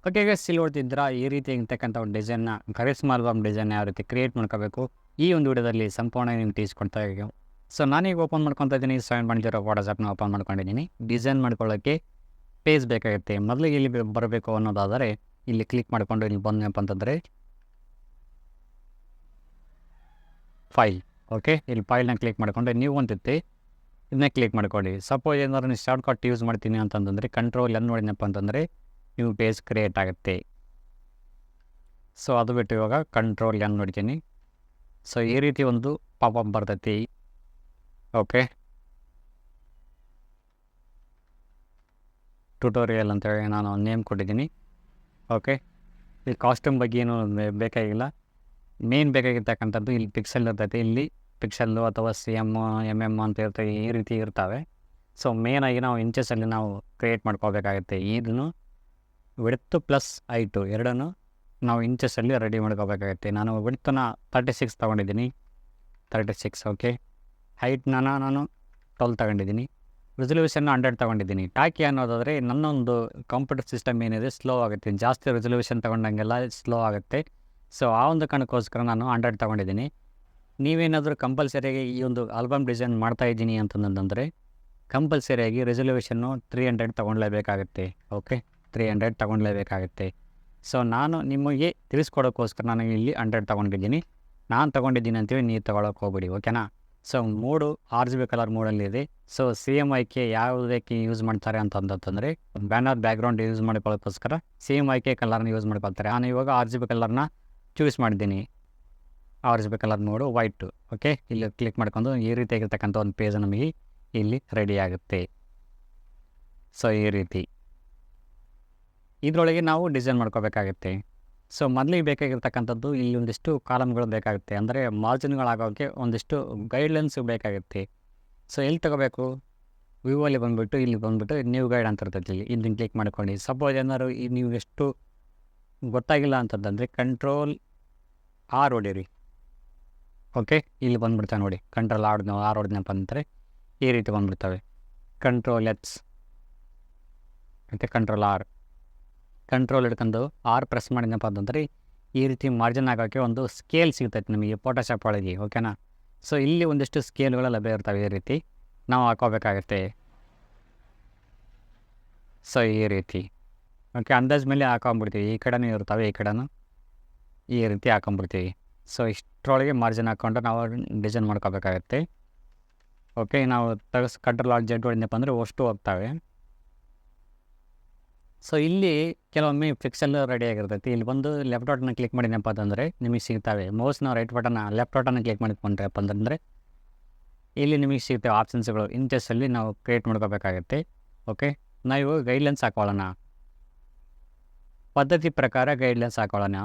Okay guys, ಇಲ್ಲಿ ನೋಡ್ತಿದ್ದೀರಾ ಈ ರೀತಿ ಇರ್ತಕ್ಕಂಥ ಒಂದು ಡಿಸೈನ್ನ ಕರಿಸ್ಮಾ ಆಲ್ಬಮ್ ಡಿಸೈನ್ ಯಾವ ರೀತಿ ಕ್ರಿಯೇಟ್ ಮಾಡ್ಕೋಬೇಕು ಈ ಒಂದು ವಿಡಿಯೋದಲ್ಲಿ ಸಂಪೂರ್ಣ ನಿಮ್ಗೆ ತಿಳಿಸ್ಕೊಡ್ತಾ ಇದ್ದೀವಿ. ಸೊ ನಾನೀಗ ಓಪನ್ ಮಾಡ್ಕೊತಾ ಇದ್ದೀನಿ. 7.0 ವಾಟ್ಸಪ್ನ ಓಪನ್ ಮಾಡ್ಕೊಂಡಿದ್ದೀನಿ. ಡಿಸೈನ್ ಮಾಡ್ಕೊಳ್ಳೋಕ್ಕೆ ಪೇಜ್ ಬೇಕಾಗುತ್ತೆ. ಮೊದಲಿಗೆ ಇಲ್ಲಿ ಬರಬೇಕು ಅನ್ನೋದಾದರೆ ಇಲ್ಲಿ ಕ್ಲಿಕ್ ಮಾಡಿಕೊಂಡು ಇಲ್ಲಿ ಬಂದನಪ್ಪ ಅಂತಂದರೆ ಫೈಲ್. ಓಕೆ, ಇಲ್ಲಿ ಫೈಲ್ನ ಕ್ಲಿಕ್ ಮಾಡಿಕೊಂಡ್ರೆ ನೀವು ಒಂದಿತ್ತೆ ಇದನ್ನ ಕ್ಲಿಕ್ ಮಾಡ್ಕೊಳ್ಳಿ. ಸಪೋಸ್ ಏನಾದ್ರು ನೀವು ಶಾರ್ಟ್ ಕಟ್ ಯೂಸ್ ಮಾಡ್ತೀನಿ ಅಂತಂದರೆ ಕಂಟ್ರೋಲ್ ಎನ್ ನೋಡಿನಪ್ಪ ಅಂತಂದರೆ ನೀವು ಪೇಜ್ ಕ್ರಿಯೇಟ್ ಆಗುತ್ತೆ. ಸೊ ಅದು ಬಿಟ್ಟು ಇವಾಗ ಕಂಟ್ರೋಲ್ ಎನ್ ನೋಡ್ತೀನಿ. ಸೊ ಈ ರೀತಿ ಒಂದು ಪಾಪಪ್ ಬರ್ತೈತಿ. ಓಕೆ, ಟ್ಯುಟೋರಿಯಲ್ ಅಂತೇಳಿ ನಾನು ನೇಮ್ ಕೊಟ್ಟಿದ್ದೀನಿ. ಓಕೆ, ಈ ಕಾಸ್ಟ್ಯೂಮ್ ಬಗ್ಗೆ ಏನು ಬೇಕಾಗಿಲ್ಲ. ಮೇನ್ ಬೇಕಾಗಿರ್ತಕ್ಕಂಥದ್ದು ಇಲ್ಲಿ ಪಿಕ್ಸೆಲ್ ಇರ್ತೈತೆ. ಇಲ್ಲಿ ಪಿಕ್ಸೆಲ್ಲು ಅಥವಾ CM MM ಅಂತ ಇರ್ತವೆ, ಈ ರೀತಿ ಇರ್ತವೆ. ಸೊ ಮೇನಾಗಿ ನಾವು ಇಂಚಸಲ್ಲಿ ನಾವು ಕ್ರಿಯೇಟ್ ಮಾಡ್ಕೋಬೇಕಾಗುತ್ತೆ. ಇದನ್ನು ವಿಡ್ತ್ ಪ್ಲಸ್ ಹೈಟು ಎರಡನ್ನು ನಾವು ಇಂಚಸಲ್ಲಿ ರೆಡಿ ಮಾಡ್ಕೋಬೇಕಾಗುತ್ತೆ. ನಾನು ವಿಡ್ತನ್ನ 36 ತೊಗೊಂಡಿದ್ದೀನಿ, 36. ಓಕೆ, ಹೈಟ್ನ ನಾನು 12 ತಗೊಂಡಿದ್ದೀನಿ, ರೆಸಲ್ಯೂಷನ್ನ 100 ತೊಗೊಂಡಿದ್ದೀನಿ. ಯಾಕೆ ಅನ್ನೋದಾದರೆ ನನ್ನೊಂದು ಕಂಪ್ಯೂಟರ್ ಸಿಸ್ಟಮ್ ಏನಿದೆ ಸ್ಲೋ ಆಗುತ್ತೆ, ಜಾಸ್ತಿ ರೆಸಲ್ಯೂಷನ್ ತೊಗೊಂಡಂಗೆಲ್ಲ ಸ್ಲೋ ಆಗುತ್ತೆ. ಸೊ ಆ ಒಂದು ಕಾರಣಕ್ಕೋಸ್ಕರ ನಾನು 100 ತೊಗೊಂಡಿದ್ದೀನಿ. ನೀವೇನಾದರೂ ಕಂಪಲ್ಸರಿಯಾಗಿ ಈ ಒಂದು ಆಲ್ಬಮ್ ಡಿಸೈನ್ ಮಾಡ್ತಾಯಿದ್ದೀನಿ ಅಂತಂದರೆ ಕಂಪಲ್ಸರಿಯಾಗಿ ರೆಸಲ್ಯೂಷನ್ನು 300 ತೊಗೊಳ್ಲೇಬೇಕಾಗುತ್ತೆ. ಓಕೆ, 300 ತೊಗೊಳ್ಲೇಬೇಕಾಗುತ್ತೆ. ಸೊ ನಾನು ನಿಮಗೆ ತಿಳಿಸ್ಕೊಡೋಕ್ಕೋಸ್ಕರ ನಾನು ಇಲ್ಲಿ 100 ತೊಗೊಂಡಿದ್ದೀನಿ. ನಾನು ತೊಗೊಂಡಿದ್ದೀನಿ ಅಂತೇಳಿ ನೀವು ತೊಗೊಳಕ್ಕೆ ಹೋಗ್ಬಿಡಿ. ಓಕೆನಾ? ಸೊ ಮೂಡು RGB ಕಲರ್ ಮೂಡಲ್ಲಿದೆ. ಸೊ CMYK ಯಾವುದಕ್ಕೆ ಯೂಸ್ ಮಾಡ್ತಾರೆ ಅಂತಂದರೆ ಬ್ಯಾನರ್ ಬ್ಯಾಕ್ಗ್ರೌಂಡ್ ಯೂಸ್ ಮಾಡ್ಕೊಳ್ಳೋಕ್ಕೋಸ್ಕರ CMYK ಕಲರ್ನ ಯೂಸ್ ಮಾಡ್ಕೊಳ್ತಾರೆ. ನಾನು ಇವಾಗ RGB ಕಲರ್ನ ಚೂಸ್ ಮಾಡಿದ್ದೀನಿ. RGB colour mode white. Okay, ಇಲ್ಲಿ ಕ್ಲಿಕ್ ಮಾಡ್ಕೊಂಡು ಈ ರೀತಿಯಾಗಿರ್ತಕ್ಕಂಥ ಒಂದು ಪೇಜ್ ನಮಗೆ ಇಲ್ಲಿ ರೆಡಿ ಆಗುತ್ತೆ. ಸೊ ಈ ರೀತಿ ಇದರೊಳಗೆ ನಾವು ಡಿಸೈನ್ ಮಾಡ್ಕೋಬೇಕಾಗುತ್ತೆ. ಸೊ ಮೊದಲಿಗೆ ಬೇಕಾಗಿರ್ತಕ್ಕಂಥದ್ದು ಇಲ್ಲಿ ಒಂದಿಷ್ಟು ಕಾಲಮ್ಗಳು ಬೇಕಾಗುತ್ತೆ. ಅಂದರೆ ಮಾರ್ಜಿನ್ಗಳಾಗೋಕ್ಕೆ ಒಂದಿಷ್ಟು ಗೈಡ್ಲೈನ್ಸ್ ಬೇಕಾಗುತ್ತೆ. ಸೊ ಎಲ್ಲಿ ತೊಗೋಬೇಕು? ವಿವೋಲ್ಲಿ ಬಂದುಬಿಟ್ಟು ಇಲ್ಲಿ ಬಂದುಬಿಟ್ಟು ನ್ಯೂ ಗೈಡ್ ಅಂತ ಇರ್ತೈತಿ. ಇದನ್ನು ಕ್ಲಿಕ್ ಮಾಡ್ಕೊಂಡು ಸಪೋಸ್ ಏನಾದ್ರು ನೀವು ಎಷ್ಟು ಗೊತ್ತಾಗಿಲ್ಲ ಅಂತಂದರೆ ಕಂಟ್ರೋಲ್ R ಹೊಡೀರಿ. ಓಕೆ, ಇಲ್ಲಿ ಬಂದುಬಿಡ್ತಾವೆ ನೋಡಿ. ಕಂಟ್ರೋಲ್ R ಹೊಡೆದನಪ್ಪ ಅಂದರೆ ಈ ರೀತಿ ಬಂದುಬಿಡ್ತವೆ. ಕಂಟ್ರೋಲ್ H ಮತ್ತು ಕಂಟ್ರೋಲ್ R ಹಿಡ್ಕೊಂಡು R ಪ್ರೆಸ್ ಮಾಡಿದನಪ್ಪ ಅಂತಂದರೆ ಈ ರೀತಿ ಮಾರ್ಜಿನ್ ಆಗೋಕ್ಕೆ ಒಂದು ಸ್ಕೇಲ್ ಸಿಗ್ತೈತೆ ನಮಗೆ ಫೋಟೋಶಾಪ್ ಒಳಗೆ. ಓಕೆನಾ? ಸೊ ಇಲ್ಲಿ ಒಂದಿಷ್ಟು ಸ್ಕೇಲ್ಗಳು ಲಭ್ಯ ಇರ್ತವೆ. ಈ ರೀತಿ ನಾವು ಹಾಕೋಬೇಕಾಗತ್ತೆ. ಸೊ ಈ ರೀತಿ ಓಕೆ, ಅಂದಾಜು ಮೇಲೆ ಹಾಕೊಂಬಿಡ್ತೀವಿ. ಈ ಕಡೆನೂ ಇರ್ತವೆ, ಈ ಕಡೆನೂ ಈ ರೀತಿ ಹಾಕೊಂಬಿಡ್ತೀವಿ. ಸೊ ಇಷ್ಟರೊಳಗೆ ಮಾರ್ಜಿನ್ ಹಾಕ್ಕೊಂಡು ನಾವು ಡಿಸೈನ್ ಮಾಡ್ಕೋಬೇಕಾಗತ್ತೆ. ಓಕೆ, ನಾವು ಕಂಟ್ರೋಲ್ R Z ಹೊಡೆದನಪ್ಪ ಅಂದರೆ ಅಷ್ಟು ಹೋಗ್ತವೆ. ಸೊ ಇಲ್ಲಿ ಕೆಲವೊಮ್ಮೆ ಪಿಕ್ಸೆಲ್ ರೆಡಿ ಆಗಿರ್ತೈತಿ. ಇಲ್ಲಿ ಬಂದು ಲೆಫ್ಟ್ ಬಟನ್ನ ಕ್ಲಿಕ್ ಮಾಡಿದನಪ್ಪ ಅಂತಂದರೆ ನಿಮಗೆ ಸಿಗ್ತವೆ. ಮೌಸ್ನ ರೈಟ್ ಬಟನ್ನ ಲೆಫ್ಟ್ ಬಟನ್ನ ಕ್ಲಿಕ್ ಮಾಡಿಕೊಂಡ್ರಪ್ಪ ಅಂತಂದರೆ ಇಲ್ಲಿ ನಿಮಗೆ ಸಿಗ್ತವೆ ಆಪ್ಷನ್ಸ್ಗಳು. ಇಂಚಸಲ್ಲಿ ನಾವು ಕ್ರಿಯೇಟ್ ಮಾಡ್ಕೋಬೇಕಾಗತ್ತೆ. ಓಕೆ, ನಾವು ಗೈಡ್ಲೈನ್ಸ್ ಹಾಕೊಳ್ಳೋಣ. ಪದ್ಧತಿ ಪ್ರಕಾರ ಗೈಡ್ಲೈನ್ಸ್ ಹಾಕೊಳ್ಳೋಣ.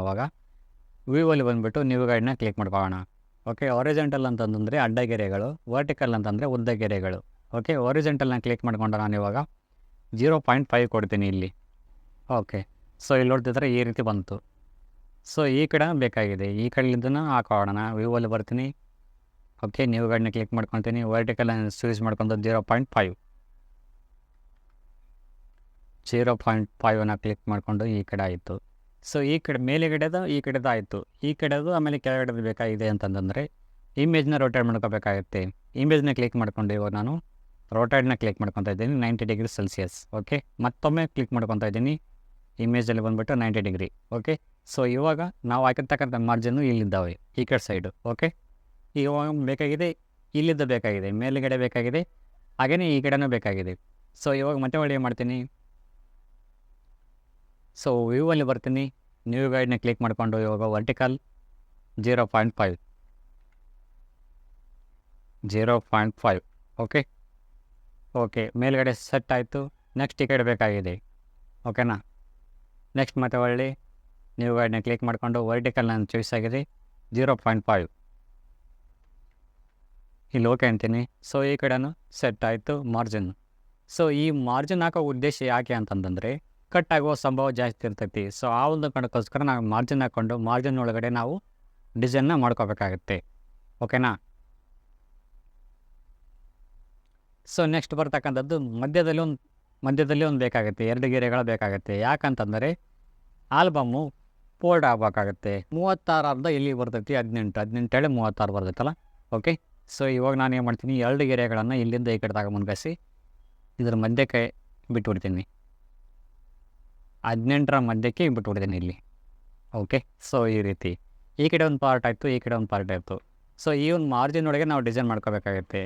ಇವಾಗ ವಿವೋಲ್ಲಿ ಬಂದುಬಿಟ್ಟು ನ್ಯೂ ಗೈಡ್ನ ಕ್ಲಿಕ್ ಮಾಡ್ಕೊಳ್ಳೋಣ. ಓಕೆ, ಒರಿಜೆಂಟಲ್ ಅಂತಂದರೆ ಅಡ್ಡಗೆರೆಗಳು, ವರ್ಟಿಕಲ್ ಅಂತಂದರೆ ಉದ್ದಗೆರೆಗಳು. ಓಕೆ, ಒರಿಜೆಂಟಲ್ನ ಕ್ಲಿಕ್ ಮಾಡ್ಕೊಂಡು ನಾನು ಇವಾಗ 0.5 ಕೊಡ್ತೀನಿ ಇಲ್ಲಿ. ಓಕೆ, ಸೊ ಇಲ್ಲಿ ನೋಡ್ತಿದ್ರೆ ಈ ರೀತಿ ಬಂತು. ಸೊ ಈ ಕಡೆ ಬೇಕಾಗಿದೆ, ಈ ಕಡೆಲಿದ್ದನ್ನು ಹಾಕೊಳ್ಳೋಣ. ವಿವೋಲ್ಲಿ ಬರ್ತೀನಿ. ಓಕೆ, ನ್ಯೂ ಗೈಡ್ನ ಕ್ಲಿಕ್ ಮಾಡ್ಕೊತೀನಿ. ವರ್ಟಿಕಲ್ ಚೂಸ್ ಮಾಡ್ಕೊಂಡು 0.5 ಕ್ಲಿಕ್ ಮಾಡಿಕೊಂಡು ಈ ಕಡೆ ಆಯಿತು. ಸೊ ಈ ಕಡೆ ಮೇಲೆಗಡೆದು ಈ ಕಡೆದು ಆಯಿತು, ಈ ಕಡೆದು ಆಮೇಲೆ ಕೆಳಗಡೆದು ಬೇಕಾಗಿದೆ ಅಂತಂದರೆ ಇಮೇಜ್ನ ರೊಟೇಟ್ ಮಾಡ್ಕೋಬೇಕಾಗುತ್ತೆ. ಇಮೇಜ್ನ ಕ್ಲಿಕ್ ಮಾಡ್ಕೊಂಡು ಇವಾಗ ನಾನು ರೋಟೇಟ್ನ ಕ್ಲಿಕ್ ಮಾಡ್ಕೊತಾ ಇದ್ದೀನಿ 90 ಡಿಗ್ರಿ ಸೆಲ್ಸಿಯಸ್. ಓಕೆ, ಮತ್ತೊಮ್ಮೆ ಕ್ಲಿಕ್ ಮಾಡ್ಕೊತಾ ಇದ್ದೀನಿ. ಇಮೇಜಲ್ಲಿ ಬಂದುಬಿಟ್ಟು 90 ಡಿಗ್ರಿ. ಓಕೆ, ಸೊ ಇವಾಗ ನಾವು ಹಾಕಿರ್ತಕ್ಕಂಥ ಮಾರ್ಜಿನ್ನು ಇಲ್ಲಿದ್ದಾವೆ ಈ ಕಡೆ ಸೈಡು. ಓಕೆ, ಇವಾಗ ಬೇಕಾಗಿದೆ, ಇಲ್ಲಿದ್ದ ಬೇಕಾಗಿದೆ, ಮೇಲುಗಡೆ ಬೇಕಾಗಿದೆ, ಹಾಗೆಯೇ ಈ ಕಡೆನೂ ಬೇಕಾಗಿದೆ. ಸೊ ಇವಾಗ ಮತ್ತೆ ಒಳ್ಳೆ ಮಾಡ್ತೀನಿ. ಸೊ ವ್ಯೂವಲ್ಲಿ ಬರ್ತೀನಿ. ನ್ಯೂ ಗೈಡ್ನ ಕ್ಲಿಕ್ ಮಾಡಿಕೊಂಡು ಇವಾಗ ವರ್ಟಿಕಲ್ 0.5. ಓಕೆ, ಮೇಲ್ಗಡೆ ಸೆಟ್ ಆಯಿತು. ನೆಕ್ಸ್ಟ್ ಈ ಕಡೆ ಬೇಕಾಗಿದೆ. ಓಕೆನಾ? ನೆಕ್ಸ್ಟ್ ಮತ್ತೆ ಒಳ್ಳೆ ನ್ಯೂ ಗೈಡ್ನ ಕ್ಲಿಕ್ ಮಾಡಿಕೊಂಡು ವರ್ಟಿಕಲ್ ನಾನು ಚಾಯ್ಸ್ ಆಗಿದೆ 0.5 ಇಲ್ಲಿ ಓಕೆ ಅಂತೀನಿ. ಸೊ ಈ ಕಡೆನೂ ಸೆಟ್ ಆಯಿತು ಮಾರ್ಜಿನ್. ಸೊ ಈ ಮಾರ್ಜಿನ್ ಹಾಕೋ ಉದ್ದೇಶ ಯಾಕೆ ಅಂತಂದರೆ ಕಟ್ ಆಗುವ ಸಂಭವ ಜಾಸ್ತಿ ಇರ್ತೈತಿ. ಸೊ ಆ ಒಂದು ಕಾರಣಕ್ಕೋಸ್ಕರ ನಾವು ಮಾರ್ಜಿನ್ ಹಾಕ್ಕೊಂಡು ಮಾರ್ಜಿನ್ ಒಳಗಡೆ ನಾವು ಡಿಸೈನ್ನ ಮಾಡ್ಕೋಬೇಕಾಗುತ್ತೆ. ಓಕೆನಾ? ಸೊ ನೆಕ್ಸ್ಟ್ ಬರ್ತಕ್ಕಂಥದ್ದು ಮಧ್ಯದಲ್ಲಿ ಒಂದು ಮಧ್ಯದಲ್ಲಿ ಒಂದು ಬೇಕಾಗುತ್ತೆ, 2 ಗೆರೆಗಳು ಬೇಕಾಗುತ್ತೆ. ಯಾಕಂತಂದರೆ ಆಲ್ಬಮ್ಮು ಫೋಲ್ಡ್ ಆಗಬೇಕಾಗತ್ತೆ. 36 ಅರ್ಧ ಇಲ್ಲಿಗೆ ಬರ್ತೈತಿ, 18 ಹೇಳಿ 36 ಬರ್ತೈತಲ್ಲ. ಓಕೆ, ಸೊ ಇವಾಗ ನಾನು ಏನು ಮಾಡ್ತೀನಿ, 2 ಗೆರೆಗಳನ್ನು ಇಲ್ಲಿಂದ ಈ ಕಡೆ ತಗೊಂಬಂದ್ಕಸಿ ಇದ್ರ ಮಧ್ಯಕ್ಕೆ ಬಿಟ್ಬಿಡ್ತೀನಿ. 18ರ ಮಧ್ಯಕ್ಕೆ ಬಿಟ್ಬಿಡ್ತೀನಿ ಇಲ್ಲಿ. ಓಕೆ, ಸೊ ಈ ರೀತಿ ಈ ಕಡೆ ಒಂದು ಪಾರ್ಟ್ ಆಯಿತು, ಈ ಕಡೆ ಒಂದು ಪಾರ್ಟ್ ಆಯಿತು. ಸೊ ಈ ಒಂದು ಮಾರ್ಜಿನ್ ಒಳಗೆ ನಾವು ಡಿಸೈನ್ ಮಾಡ್ಕೋಬೇಕಾಗತ್ತೆ.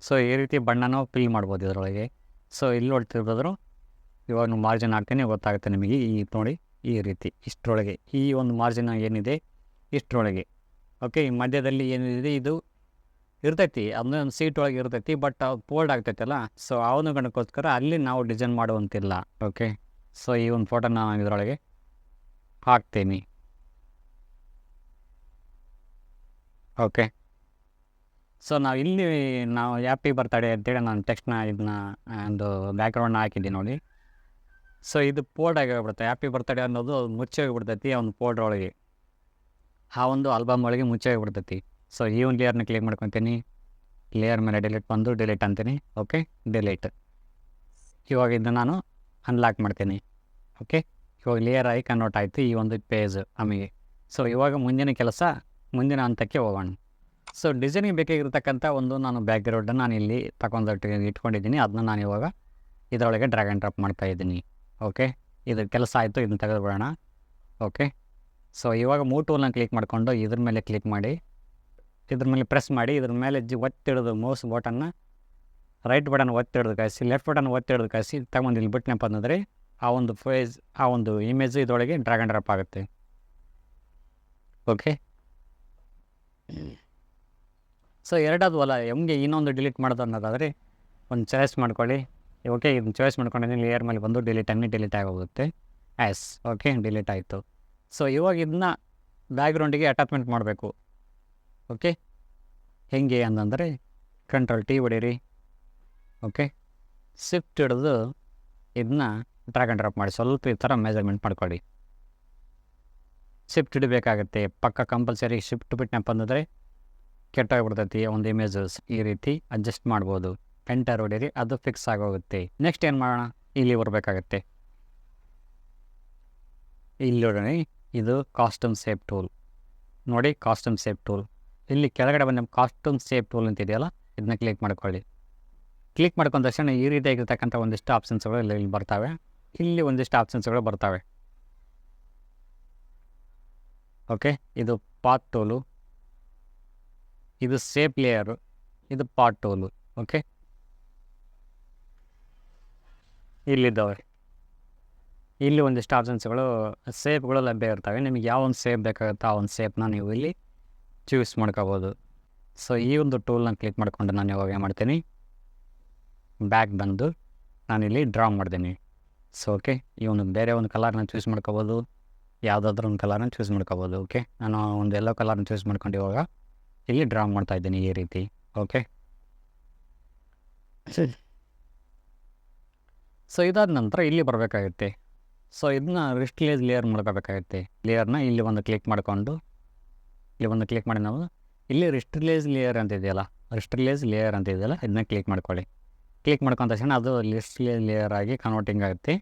ಸೊ ಈ ರೀತಿ ಬಣ್ಣನೂ ಫಿಲ್ ಮಾಡ್ಬೋದು ಇದರೊಳಗೆ. ಸೊ ಇಲ್ಲಿ ನೋಡ್ತಿರ್ಬೋದ್ರು, ಇವಾಗ ನೀವು ಮಾರ್ಜಿನ್ ಹಾಕ್ತೀನಿ ಗೊತ್ತಾಗುತ್ತೆ ನಿಮಗೆ. ಈ ನೋಡಿ ಈ ರೀತಿ ಇಷ್ಟರೊಳಗೆ ಈ ಒಂದು ಮಾರ್ಜಿನ್ ಏನಿದೆ ಇಷ್ಟರೊಳಗೆ. ಓಕೆ, ಈ ಮಧ್ಯದಲ್ಲಿ ಏನಿದೆ ಇದು ಇರ್ತೈತಿ, ಅದನ್ನ ಒಂದು ಸೀಟ್ ಒಳಗೆ ಇರ್ತೈತಿ, ಬಟ್ ಫೋಲ್ಡ್ ಆಗ್ತೈತಲ್ಲ. ಸೊ ಅವನು ಗಣಕ್ಕೋಸ್ಕರ ಅಲ್ಲಿ ನಾವು ಡಿಸೈನ್ ಮಾಡುವಂತಿಲ್ಲ. ಓಕೆ, ಸೊ ಈ ಒಂದು ಫೋಟೋನ ನಾನು ಇದರೊಳಗೆ ಹಾಕ್ತೀನಿ. ಓಕೆ, ಸೊ ನಾವು ಇಲ್ಲಿ ಹ್ಯಾಪಿ ಬರ್ತಡೇ ಅಂತೇಳಿ ನಾನು ಟೆಕ್ಸ್ಟ್ನ ಇದನ್ನ ಒಂದು ಬ್ಯಾಕ್ಗ್ರೌಂಡ್ನ ಹಾಕಿದ್ದೀನಿ ನೋಡಿ. ಸೊ ಇದು ಫೋಲ್ಡ್ ಆಗಿಬಿಡುತ್ತೆ. ಹ್ಯಾಪಿ ಬರ್ತಡೇ ಅನ್ನೋದು ಮುಚ್ಚಿ ಹೋಗಿಬಿಡ್ತೈತಿ ಆ ಒಂದು ಫೋಲ್ಡ್ರ್ ಒಳಗೆ, ಆ ಒಂದು ಆಲ್ಬಮ್ ಒಳಗೆ ಮುಚ್ಚಿ ಹೋಗಿಬಿಡ್ತೈತಿ. ಸೊ ಈ ಒಂದು ಲೇಯರ್ನ ಕ್ಲಿಕ್ ಮಾಡ್ಕೊತೀನಿ, ಲೇಯರ್ ಮೇಲೆ ಡಿಲೀಟ್ ಬಂದು ಡಿಲೀಟ್ ಅಂತೀನಿ. Okay, delete. ಇವಾಗ ಇದನ್ನು ನಾನು ಅನ್ಲಾಕ್ ಮಾಡ್ತೀನಿ. ಓಕೆ, ಇವಾಗ ಲೇಯರ್ ಆಗಿ ಕನ್ವರ್ಟ್ ಆಯಿತು ಈ ಒಂದು ಪೇಜ್ ನಮಗೆ. ಸೊ ಇವಾಗ ಮುಂದಿನ ಹಂತಕ್ಕೆ ಹೋಗೋಣ. ಸೊ ಡಿಸೈನಿಗೆ ಬೇಕಾಗಿರ್ತಕ್ಕಂಥ ಒಂದು ನಾನು ಬ್ಯಾಕ್ಗ್ರೌಂಡನ್ನು ನಾನು ಇಲ್ಲಿ ಇಟ್ಕೊಂಡಿದ್ದೀನಿ. ಅದನ್ನ ನಾನು ಇವಾಗ ಇದರೊಳಗೆ ಡ್ರ್ಯಾಗ್ ಆ್ಯಂಡ್ ಡ್ರಾಪ್ ಮಾಡ್ತಾಯಿದ್ದೀನಿ. ಓಕೆ, ಇದು ಕೆಲಸ ಆಯಿತು, ಇದನ್ನು ತೆಗೆದುಬಿಡೋಣ. ಓಕೆ, ಸೊ ಇವಾಗ ಮೂವ್ ಟೂಲ್ನ ಕ್ಲಿಕ್ ಮಾಡಿಕೊಂಡು ಇದ್ರ ಮೇಲೆ ಕ್ಲಿಕ್ ಮಾಡಿ, ಇದ್ರ ಮೇಲೆ ಪ್ರೆಸ್ ಮಾಡಿ, ಇದ್ರ ಮೇಲೆ ಒತ್ತಿಡೋದು ಮೌಸ್ ಬಟನ್ನ ರೈಟ್ ಬಟನ್ ಒತ್ತಿಡೋದು ಕಾಯಿಸಿ, ಲೆಫ್ಟ್ ಬಟನ್ ಒತ್ತಿಡೋದು ಕಾಯಿಸಿ ತಗೊಂಡು ಇಲ್ಲಿ ಬಿಟ್ನಪ್ಪ ಅಂತಂದರೆ ಆ ಒಂದು ಫೇಸ್, ಆ ಒಂದು ಇಮೇಜ್ ಇದರೊಳಗೆ ಡ್ರ್ಯಾಗ್ ಆ್ಯಂಡ್ ಡ್ರಾಪ್ ಆಗುತ್ತೆ. ಓಕೆ, ಸೊ ಎರಡಾದ್ವಲ್ಲ, ಹೆಂಗೆ ಇನ್ನೊಂದು ಡಿಲೀಟ್ ಮಾಡೋದು ಅನ್ನೋದಾದರೆ ಒಂದು ಚಾಯ್ಸ್ ಮಾಡ್ಕೊಳ್ಳಿ. ಓಕೆ, ಇದನ್ನು ಚಾಯ್ಸ್ ಮಾಡ್ಕೊಂಡಿದ್ದೀನಿ, ಲೇಯರ್ ಮೇಲೆ ಬಂದು ಡಿಲೀಟ್ ಆಗೋಗುತ್ತೆ. ಓಕೆ, ಡಿಲೀಟ್ ಆಯಿತು. ಸೊ ಇವಾಗ ಇದನ್ನ ಬ್ಯಾಕ್ಗ್ರೌಂಡಿಗೆ ಅಟ್ಯಾಚ್ಮೆಂಟ್ ಮಾಡಬೇಕು. ಓಕೆ, ಹೆಂಗೆ ಅಂತಂದರೆ ಕಂಟ್ರೋಲ್ ಟಿ ಹೊಡೀರಿ. ಓಕೆ, ಶಿಫ್ಟ್ ಹಿಡಿದು ಇದನ್ನ ಡ್ರ್ಯಾಗ್ ಆ್ಯಂಡ್ ಡ್ರಾಪ್ ಮಾಡಿ, ಸ್ವಲ್ಪ ಈ ಥರ ಮೆಜರ್ಮೆಂಟ್ ಮಾಡ್ಕೊಳ್ಳಿ. ಶಿಫ್ಟ್ ಹಿಡಬೇಕಾಗತ್ತೆ ಪಕ್ಕ ಕಂಪಲ್ಸರಿ. ಶಿಫ್ಟ್ ಬಿಟ್ನಪ್ಪ ಅಂತಂದರೆ ಕೆಟ್ಟೋಗ್ಬಿಡ್ತೈತಿ ಒಂದು ಇಮೇಜಸ್. ಈ ರೀತಿ ಅಡ್ಜಸ್ಟ್ ಮಾಡ್ಬೋದು. ಎಂಟರ್ ಹೊಡೀರಿ, ಅದು ಫಿಕ್ಸ್ ಆಗೋಗುತ್ತೆ. ನೆಕ್ಸ್ಟ್ ಏನು ಮಾಡೋಣ, ಇಲ್ಲಿ ಬರಬೇಕಾಗತ್ತೆ. ಇಲ್ಲಿ ನೋಡಿ, ಇದು ಕಾಸ್ಟ್ಯೂಮ್ ಶೇಪ್ ಟೂಲ್ ನೋಡಿ, ಕಾಸ್ಟ್ಯೂಮ್ ಶೇಪ್ ಟೂಲ್ ಇಲ್ಲಿ ಕೆಳಗಡೆ ಬಂದ ಕಾಸ್ಟ್ಯೂಮ್ ಶೇಪ್ ಟೂಲ್ ಅಂತ ಇದೆಯಲ್ಲ, ಇದನ್ನ ಕ್ಲಿಕ್ ಮಾಡ್ಕೊಳ್ಳಿ. ಕ್ಲಿಕ್ ಮಾಡ್ಕೊಂಡ ತಕ್ಷಣ ಈ ರೀತಿಯಾಗಿರ್ತಕ್ಕಂಥ ಒಂದಿಷ್ಟು ಆಪ್ಷನ್ಸ್ಗಳು ಇಲ್ಲಿ ಬರ್ತಾವೆ. ಇಲ್ಲಿ ಒಂದಿಷ್ಟು ಆಪ್ಷನ್ಸ್ಗಳು ಬರ್ತಾವೆ. ಓಕೆ, ಇದು ಪಾತ್ ಟೂಲು, ಇದು ಶೇಪ್ ಲೇಯರು, ಇದು ಪಾತ್ ಟೂಲು. ಓಕೆ, ಇಲ್ಲಿದ್ದಾವೆ. ಇಲ್ಲಿ ಒಂದಿಷ್ಟು ಆಪ್ಷನ್ಸ್ಗಳು ಶೇಪ್ಗಳು ಲಭ್ಯ ಇರ್ತವೆ. ನಿಮಗೆ ಯಾವ ಒಂದು ಶೇಪ್ ಬೇಕಾಗುತ್ತೋ ಆ ಒಂದು ಶೇಪ್ನ ನೀವು ಇಲ್ಲಿ ಚೂಸ್ ಮಾಡ್ಕೋಬೋದು. ಸೊ ಈ ಒಂದು ಟೂಲ್ನ ಕ್ಲಿಕ್ ಮಾಡಿಕೊಂಡು ನಾನು ಇವಾಗ ಏನು ಮಾಡ್ತೀನಿ, ಬ್ಯಾಕ್ ಬಂದು ನಾನಿಲ್ಲಿ ಡ್ರಾ ಮಾಡ್ತೀನಿ. ಸೊ ಓಕೆ, ಈ ಒಂದು ಬೇರೆ ಒಂದು ಕಲರ್ನ ಚೂಸ್ ಮಾಡ್ಕೋಬೋದು, ಯಾವುದಾದ್ರೂ ಒಂದು ಕಲರ್ನ ಚೂಸ್ ಮಾಡ್ಕೋಬೋದು. ಓಕೆ, ನಾನು ಒಂದು ಎಲ್ಲೋ ಕಲರ್ನ ಚೂಸ್ ಮಾಡ್ಕೊಂಡು ಇವಾಗ ಇಲ್ಲಿ ಡ್ರಾ ಮಾಡ್ತಾಯಿದ್ದೀನಿ ಈ ರೀತಿ. ಓಕೆ, ಸೊ ಇದಾದ ನಂತರ ಇಲ್ಲಿ ಬರಬೇಕಾಗುತ್ತೆ. ಸೊ ಇದನ್ನ ರಿಸ್ಟ್ಲೇಜ್ ಲೇಯರ್ ಮಾಡ್ಕೋಬೇಕಾಗುತ್ತೆ. ಲೇಯರ್ನ ಇಲ್ಲಿ ಒಂದು ಕ್ಲಿಕ್ ಮಾಡಿಕೊಂಡು ನಾವು ಇಲ್ಲಿ ರಿಸ್ಟ್ಲೇಜ್ ಲೇಯರ್ ಅಂತ ಇದೆಯಲ್ಲ, ಇದನ್ನ ಕ್ಲಿಕ್ ಮಾಡ್ಕೊಳ್ಳಿ. ಕ್ಲಿಕ್ ಮಾಡ್ಕೊಂಡ ತಕ್ಷಣ ಅದು ರಿಸ್ಟ್ಲೇಜ್ ಲೇಯರ್ ಆಗಿ ಕನ್ವರ್ಟಿಂಗ್ ಆಗುತ್ತೆ.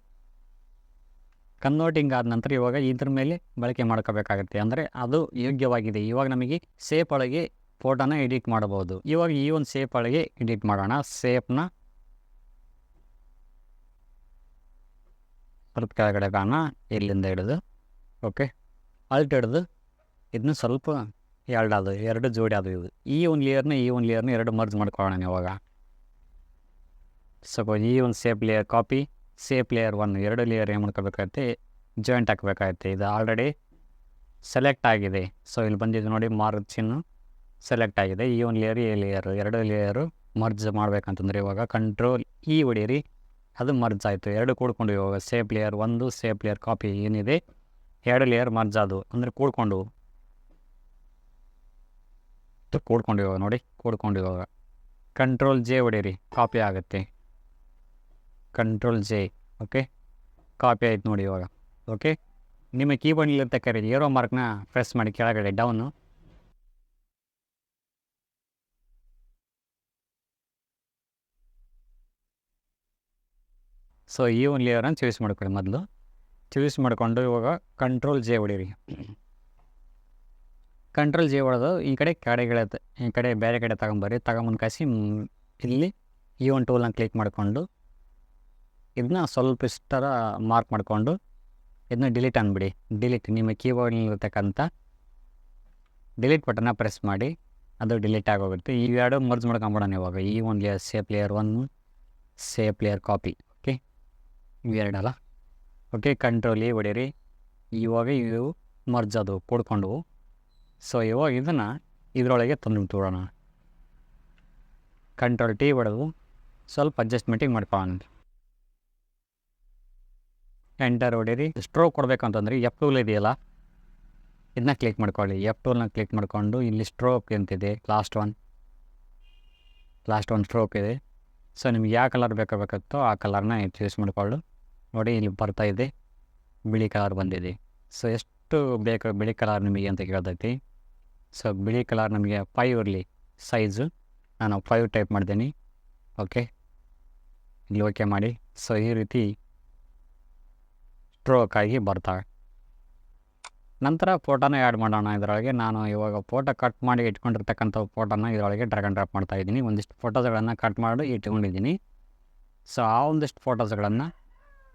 ಕನ್ವರ್ಟಿಂಗ್ ಆದ ನಂತರ ಇವಾಗ ಇದ್ರ ಮೇಲೆ ಬಳಕೆ ಮಾಡ್ಕೋಬೇಕಾಗುತ್ತೆ. ಅಂದರೆ ಅದು ಯೋಗ್ಯವಾಗಿದೆ. ಇವಾಗ ನಮಗೆ ಶೇಪ್ ಒಳಗೆ ಫೋಟೋನ ಎಡಿಟ್ ಮಾಡ್ಬೋದು. ಇವಾಗ ಈ ಒಂದು ಶೇಪ್ ಒಳಗೆ ಎಡಿಟ್ ಮಾಡೋಣ. ಶೇಪ್ನ ಸ್ವಲ್ಪ ಕೆಳಗಡೆ ಕಾಣ, ಇಲ್ಲಿಂದ ಹಿಡಿದು ಓಕೆ ಅಲ್ಟ್ ಹಿಡಿದು ಇದನ್ನ ಸ್ವಲ್ಪ ಎರಡು ಜೋಡಿ ಅದು ಇದು ಈ ಒಂದು ಲೇಯರ್ನ ಎರಡು ಮರ್ಜ್ ಮಾಡ್ಕೊಳ್ಳೋಣ ಇವಾಗ. ಸೊ ಈ ಒಂದು shape layer copy, shape layer 1 ಎರಡು ಲೇಯರ್ ಏನು ಮಾಡ್ಕೋಬೇಕಾಗುತ್ತೆ, ಜಾಯಿಂಟ್ ಹಾಕಬೇಕಾಗುತ್ತೆ. ಇದು ಆಲ್ರೆಡಿ ಸೆಲೆಕ್ಟ್ ಆಗಿದೆ. ಸೊ ಇಲ್ಲಿ ಬಂದಿದ್ದು ನೋಡಿ, ಮಾರ್ಜಿನ್ನು ಸೆಲೆಕ್ಟ್ ಆಗಿದೆ. ಈ ಒಂದು ಎರಡು ಲೇಯರು ಮರ್ಜ್ ಮಾಡ್ಬೇಕಂತಂದರೆ ಇವಾಗ ಕಂಟ್ರೋಲ್ ಇ ಹೊಡೀರಿ, ಅದು ಮರ್ಜ್ ಆಯಿತು. ಎರಡು ಕೂಡ್ಕೊಂಡು ಇವಾಗ shape layer 1 shape layer copy ಏನಿದೆ, ಎರಡು ಲೇಯರ್ ಮರ್ಜ್ ಅದು ಅಂದರೆ ಕೂಡ್ಕೊಂಡು ಇವಾಗ ನೋಡಿ, ಇವಾಗ ಕಂಟ್ರೋಲ್ ಜೆ ಹೊಡೀರಿ, ಕಾಪಿ ಆಗುತ್ತೆ. ಕಂಟ್ರೋಲ್ ಜೆ ಓಕೆ, ಕಾಪಿ ಆಯ್ತು ನೋಡಿ ಇವಾಗ. ಓಕೆ, ನಿಮ್ಮ ಕೀಬೋರ್ಡ್ನಲ್ಲಿರ್ತಕ್ಕ ಏರೋ ಮಾರ್ಕ್ನ ಪ್ರೆಸ್ ಮಾಡಿ ಕೆಳಗಡೆ ಡೌನು ಸೊ ಈ ಒಂದು ಲೇಯರನ್ನು ಚೂಸ್ ಮಾಡ್ಕೊಳ್ಳಿ. ಮೊದಲು ಚೂಸ್ ಮಾಡಿಕೊಂಡು ಇವಾಗ ಕಂಟ್ರೋಲ್ ಜೆ ಹೊಡೀರಿ. ಕಂಟ್ರೋಲ್ ಜೆ ಹೊಡೆದು ಈ ಕಡೆ ಈ ಕಡೆ ಬೇರೆ ಕಡೆ ತಗೊಂಬಂದು ಕಾಸಿ ಇಲ್ಲಿ ಈ ಒಂದು ಟೂಲ್ನ ಕ್ಲಿಕ್ ಮಾಡಿಕೊಂಡು ಇದನ್ನ ಸ್ವಲ್ಪ ಇಷ್ಟರ ಮಾರ್ಕ್ ಮಾಡಿಕೊಂಡು ಇದನ್ನ ಡಿಲೀಟ್ ಅಂದ್ಬಿಡಿ. ಡಿಲೀಟ್ ನಿಮ್ಮ ಕೀಬೋರ್ಡ್ನಲ್ಲಿರ್ತಕ್ಕಂಥ ಡಿಲೀಟ್ ಬಟನ್ನ ಪ್ರೆಸ್ ಮಾಡಿ, ಅದು ಡಿಲೀಟ್ ಆಗೋಗುತ್ತೆ. ಈ ಎರಡು ಮರ್ಜ್ ಮಾಡ್ಕೊಂಬಿಡೋಣ ಇವಾಗ. ಈ ಒಂದು layer safe layer 1, safe layer copy. Okay, ಇವೆರಡಲ್ಲ. ಓಕೆ, ಕಂಟ್ರೋಲ್ ಎ ಹೊಡೀರಿ. ಇವಾಗ ಇವು ಮರ್ಜ್ ಅದು ಕೂಡ್ಕೊಂಡು. ಸೊ ಇವಾಗ ಇದನ್ನು ಇದರೊಳಗೆ ತಂದು ಬಿಡೋಣ. ಕಂಟ್ರೋಲ್ ಟಿ ಹೊಡೆದು ಸ್ವಲ್ಪ ಅಡ್ಜಸ್ಟ್ಮೆಂಟಿಗೆ ಮಾಡ್ಕೊಳ್ಳೋಣ. ಎಂಟರ್ ಹೊಡೀರಿ. ಸ್ಟ್ರೋಕ್ ಕೊಡಬೇಕಂತಂದ್ರೆ ಎಫ್ ಟೂಲ್ ಇದೆಯಲ್ಲ, ಇದನ್ನ ಕ್ಲಿಕ್ ಮಾಡ್ಕೊಳ್ಳಿ. ಎಫ್ ಟೂಲ್ನ ಕ್ಲಿಕ್ ಮಾಡಿಕೊಂಡು ಇಲ್ಲಿ ಸ್ಟ್ರೋಕ್ ಅಂತಿದೆ, ಲಾಸ್ಟ್ ಒನ್ ಸ್ಟ್ರೋಕ್ ಇದೆ. ಸೊ ನಿಮ್ಗೆ ಯಾವ ಕಲರ್ ಬೇಕಾಗುತ್ತೋ ಆ ಕಲರ್ನ ಚೂಸ್ ಮಾಡಿಕೊಂಡು ನೋಡಿ, ಇಲ್ಲಿ ಬರ್ತಾ ಇದೆ, ಬಿಳಿ ಕಲರ್ ಬಂದಿದೆ. ಸೊ ಎಷ್ಟು ಬೇಕು ಬಿಳಿ ಕಲರ್ ನಿಮಗೆ ಅಂತ ಕೇಳ್ತೈತಿ. ಸೊ ಬಿಳಿ ಕಲರ್ ನಮಗೆ 5 ಇರಲಿ ಸೈಜು. ನಾನು 5 ಟೈಪ್ ಮಾಡ್ತೀನಿ. ಓಕೆ, ಇಲ್ಲಿ ಓಕೆ ಮಾಡಿ. ಸೊ ಈ ರೀತಿ ಸ್ಟ್ರೋಕ್ ಆಗಿ ಬರ್ತಾವೆ. ನಂತರ ಫೋಟೋನ ಆ್ಯಡ್ ಮಾಡೋಣ ಇದರೊಳಗೆ. ನಾನು ಇವಾಗ ಫೋಟೋ ಕಟ್ ಮಾಡಿ ಇಟ್ಕೊಂಡಿರ್ತಕ್ಕಂಥ ಫೋಟೋನ ಇದರೊಳಗೆ ಡ್ರ್ಯಾಗ್ ಆ್ಯಂಡ್ ಡ್ರಾಪ್ ಮಾಡ್ತಾಯಿದ್ದೀನಿ. ಒಂದಿಷ್ಟು ಫೋಟೋಸ್ಗಳನ್ನು ಕಟ್ ಮಾಡಿ ಇಟ್ಕೊಂಡಿದ್ದೀನಿ. ಸೊ ಆ ಒಂದಿಷ್ಟು ಫೋಟೋಸ್ಗಳನ್ನು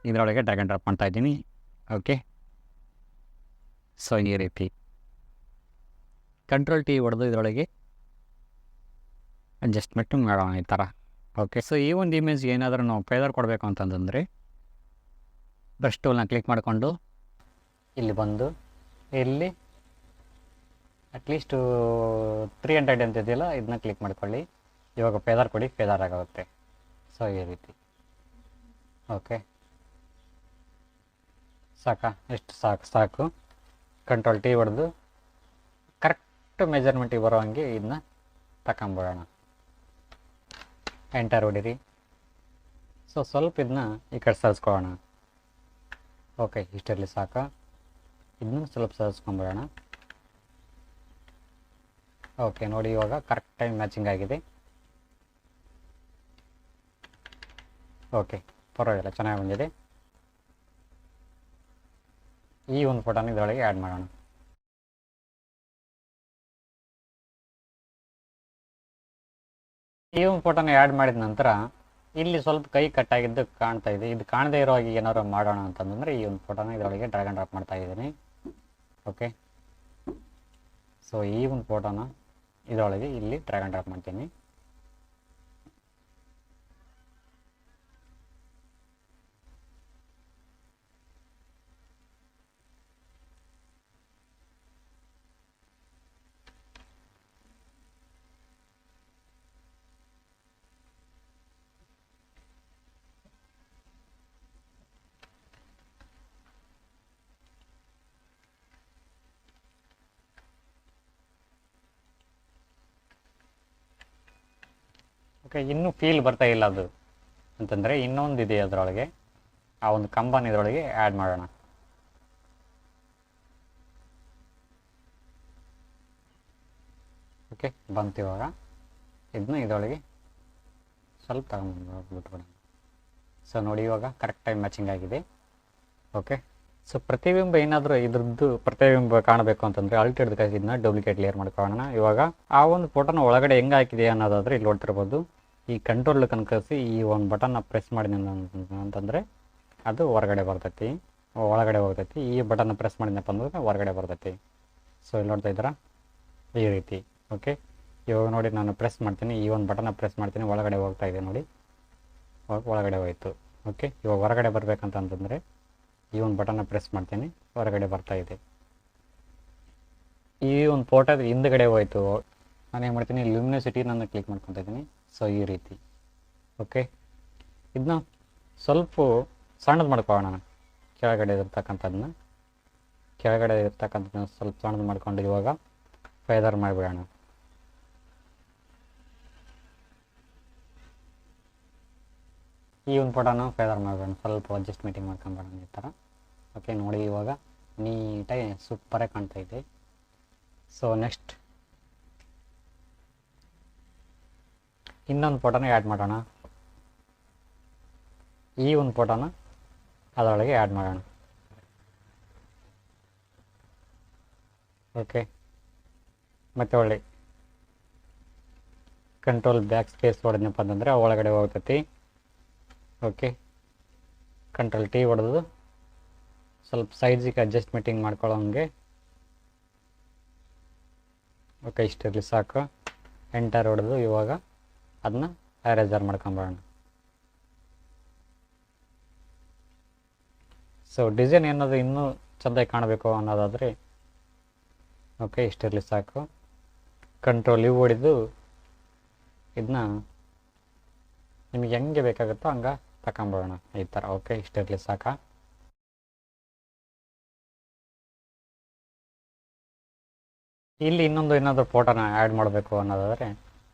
ಇದರೊಳಗೆ ಡ್ರ್ಯಾಗ್ ಆ್ಯಂಡ್ ಡ್ರಾಪ್ ಮಾಡ್ತಾಯಿದ್ದೀನಿ. ಓಕೆ, ಸೊ ಈ ರೀತಿ ಕಂಟ್ರೋಲ್ ಟಿ ಹೊಡೆದು ಇದರೊಳಗೆ ಅಡ್ಜಸ್ಟ್ಮೆಂಟ್ ಮಾಡೋಣ ಈ ಥರ. ಓಕೆ, ಸೊ ಈ ಒಂದು ಇಮೇಜ್ಗೆ ಏನಾದರೂ ನಾವು ಫೇದರ್ ಕೊಡಬೇಕು ಅಂತಂದರೆ ಬ್ರಷ್ ಟೂಲ್ನ ಕ್ಲಿಕ್ ಮಾಡಿಕೊಂಡು ಇಲ್ಲಿ ಬಂದು ಇಲ್ಲಿ ಅಟ್ಲೀಸ್ಟು 300 ಅಂತ ಇದೆಯಲ್ಲ, ಇದನ್ನ ಕ್ಲಿಕ್ ಮಾಡ್ಕೊಳ್ಳಿ. ಇವಾಗ ಫೇದರ್ ಕೊಡಿ, ಫೇದರ್ ಆಗುತ್ತೆ. ಸೊ ಈ ರೀತಿ. ಓಕೆ, ಸಾಕಾ? ಎಷ್ಟು ಸಾಕು. ಕಂಟ್ರೋಲ್ ಟಿ ಹೊಡೆದು ಕರೆಕ್ಟ್ ಮೆಜರ್ಮೆಂಟಿಗೆ ಬರೋ ಹಂಗೆ ಇದನ್ನ ತಗೊಂಬಿಡೋಣ. ಎಂಟರ್ ಹೊಡೀರಿ. ಸೊ ಸ್ವಲ್ಪ ಇದನ್ನ ಈ ಕಡೆ ಸರಿಸ್ಕೊಳ್ಳೋಣ. ಓಕೆ, ಇಷ್ಟರಲ್ಲಿ ಸಾಕು. ಇದನ್ನು ಸ್ವಲ್ಪ ಸರಿಸ್ಕೊಂಬಿಡೋಣ. ಓಕೆ, ನೋಡಿ ಇವಾಗ ಕರೆಕ್ಟ್ ಟೈಮ್ ಮ್ಯಾಚಿಂಗ್ ಆಗಿದೆ. ಓಕೆ, ಪರವಾಗಿಲ್ಲ, ಚೆನ್ನಾಗಿ ಬಂದಿದೆ. ಈ ಒಂದು ಫೋಟೋನ ಇದರೊಳಗೆ ಆ್ಯಡ್ ಮಾಡೋಣ. ಈ ಒಂದು ಫೋಟೋನ ಆ್ಯಡ್ ಮಾಡಿದ ನಂತರ ಇಲ್ಲಿ ಸ್ವಲ್ಪ ಕೈ ಕಟ್ಟಾಗಿದ್ದು ಕಾಣ್ತಾ ಇದೆ. ಇದು ಕಾಣದೇ ಇರೋ ಹಾಗೆ ಏನಾದ್ರು ಮಾಡೋಣ ಅಂತಂದರೆ ಈ ಒಂದು ಫೋಟೋನ ಇದರೊಳಗೆ ಡ್ರ್ಯಾಗ್ ಆ್ಯಂಡ್ ಡ್ರಾಪ್ ಮಾಡ್ತಾ ಇದ್ದೀನಿ. ಓಕೆ, ಸೊ ಈ ಒಂದು ಫೋಟೋನ ಇದರೊಳಗೆ ಇಲ್ಲಿ ಡ್ರ್ಯಾಗ್ ಆ್ಯಂಡ್ ಡ್ರಾಪ್ ಮಾಡ್ತೀನಿ. ಓಕೆ, ಇನ್ನೂ ಫೀಲ್ ಬರ್ತಾ ಇಲ್ಲ ಅದು ಅಂತಂದರೆ ಇನ್ನೊಂದು ಇದೆ ಅದರೊಳಗೆ. ಆ ಒಂದು ಕಂಬನ ಇದರೊಳಗೆ ಆ್ಯಡ್ ಮಾಡೋಣ. ಓಕೆ, ಬಂತು. ಇವಾಗ ಇದನ್ನ ಇದರೊಳಗೆ ಸ್ವಲ್ಪ ತಗೊಂಡ್ಬಿಟ್ಬಿಡೋಣ. ಸೊ ನೋಡಿ, ಇವಾಗ ಕರೆಕ್ಟ್ ಟೈಮ್ ಮ್ಯಾಚಿಂಗ್ ಆಗಿದೆ. ಓಕೆ, ಸೊ ಪ್ರತಿಬಿಂಬ ಏನಾದರೂ ಇದ್ರದ್ದು ಪ್ರತಿಬಿಂಬ ಕಾಣಬೇಕು ಅಂತಂದರೆ ಅಲ್ಟ್ ಹಿಡಿದು ಕಾಸಿ ಇದನ್ನ ಡೂಪ್ಲಿಕೇಟ್ ಲೇಯರ್ ಮಾಡ್ಕೊಳ್ಳೋಣ. ಇವಾಗ ಆ ಒಂದು ಫೋಟೋನ ಒಳಗಡೆ ಹೆಂಗೆ ಹಾಕಿದೆ ಅನ್ನೋದಾದರೆ ಇಲ್ಲಿ ನೋಡ್ತಿರ್ಬೋದು. ಈ ಕಂಟ್ರೋಲ್ ಕನ್ಕರಿಸಿ ಈ ಒಂದು ಬಟನ್ನ ಪ್ರೆಸ್ ಮಾಡಿ ಅಂತಂದರೆ ಅದು ಹೊರಗಡೆ ಬರ್ತೈತಿ, ಒಳಗಡೆ ಹೋಗ್ತೈತಿ. ಈ ಬಟನ್ನ ಪ್ರೆಸ್ ಮಾಡಿದ್ನಪ್ಪ ಅಂದ್ರೆ ಹೊರಗಡೆ ಬರ್ತೈತಿ. ಸೊ ಇಲ್ಲಿ ನೋಡ್ತಾ ಇದ್ದೀರಾ, ಈ ರೀತಿ. ಓಕೆ, ಇವಾಗ ನೋಡಿ ನಾನು ಪ್ರೆಸ್ ಮಾಡ್ತೀನಿ, ಈ ಒಂದು ಬಟನ್ನ ಪ್ರೆಸ್ ಮಾಡ್ತೀನಿ, ಒಳಗಡೆ ಹೋಗ್ತಾ ಇದೆ ನೋಡಿ, ಒಳಗಡೆ ಹೋಯಿತು. ಓಕೆ, ಇವಾಗ ಹೊರಗಡೆ ಬರಬೇಕಂತಂದರೆ ಈ ಒಂದು ಬಟನ್ನ ಪ್ರೆಸ್ ಮಾಡ್ತೀನಿ, ಹೊರಗಡೆ ಬರ್ತಾ ಇದೆ. ಈ ಒಂದು ಫೋಟೋದ ಹಿಂದ್ಗಡೆ ಹೋಯಿತು. ನಾನು ಏನು ಮಾಡ್ತೀನಿ, ಲುಮಿನೋಸಿಟಿ ನಾನು ಕ್ಲಿಕ್ ಮಾಡ್ಕೊತಾ ಇದ್ದೀನಿ. ಸೊ ಈ ರೀತಿ. ಓಕೆ, ಇದನ್ನ ಸ್ವಲ್ಪ ಸಣ್ಣದು ಮಾಡ್ಕೊಳ್ಳೋಣ. ಕೆಳಗಡೆ ಇರ್ತಕ್ಕಂಥದ್ದನ್ನ ಸ್ವಲ್ಪ ಸಣ್ಣದು ಮಾಡ್ಕೊಂಡು ಇವಾಗ ಫೇದರ್ ಮಾಡಿಬಿಡೋಣ. ಈ ಒಂದು ಫೋಟೋನ ಫೇದರ್ ಮಾಡಿಬಿಡೋಣ, ಸ್ವಲ್ಪ ಅಡ್ಜಸ್ಟ್ಮೆಂಟಿಂಗ್ ಮಾಡ್ಕೊಂಬಿಡೋಣ ಈ ಥರ. ಓಕೆ, ನೋಡಿ ಇವಾಗ ನೀಟಾಗಿ ಸೂಪರಾಗಿ ಕಾಣ್ತಾ ಇದೆ. ಸೊ ನೆಕ್ಸ್ಟ್ ಇನ್ನೊಂದು ಫೋಟೋನ ಆ್ಯಡ್ ಮಾಡೋಣ. ಈ ಒಂದು ಫೋಟೋನ ಅದರೊಳಗೆ ಆ್ಯಡ್ ಮಾಡೋಣ. ಓಕೆ, ಮತ್ತು ಒಳ್ಳೆ ಕಂಟ್ರೋಲ್ ಬ್ಯಾಕ್ ಸ್ಪೇಸ್ ಹೊಡೆದ್ನಪ್ಪ ಅಂತಂದರೆ ಒಳಗಡೆ ಹೋಗ್ತೈತಿ. ಓಕೆ, ಕಂಟ್ರೋಲ್ ಟಿ ಹೊಡೆದು ಸ್ವಲ್ಪ ಸೈಜಿಗೆ ಅಡ್ಜಸ್ಟ್ಮೆಂಟಿಂಗ್ ಮಾಡ್ಕೊಳ್ಳೋಂಗೆ. ಓಕೆ, ಇಷ್ಟಿರಲಿ ಸಾಕು. ಎಂಟರ್ ಹೊಡೆದು ಇವಾಗ ಅದನ್ನ ಎರೇಸರ್ ಮಾಡ್ಕೊಂಬರೋಣ. ಸೊ ಡಿಸೈನ್ ಏನಾದರೂ ಇನ್ನೂ ಚೆಂದಾಗಿ ಕಾಣಬೇಕು ಅನ್ನೋದಾದರೆ ಓಕೆ, ಇಷ್ಟಿರಲಿ ಸಾಕು. ಕಂಟ್ರೋಲ್ ಇವು ಹೊಡೆದು ಇದನ್ನ ನಿಮಗೆ ಹೆಂಗೆ ಬೇಕಾಗುತ್ತೋ ಹಂಗೆ ತಗೊಂಬರೋಣ ಈ ಥರ. ಓಕೆ, ಇಷ್ಟಿರಲಿ ಸಾಕು. ಇಲ್ಲಿ ಏನಾದರೂ ಫೋಟೋನ ಆ್ಯಡ್ ಮಾಡಬೇಕು ಅನ್ನೋದಾದರೆ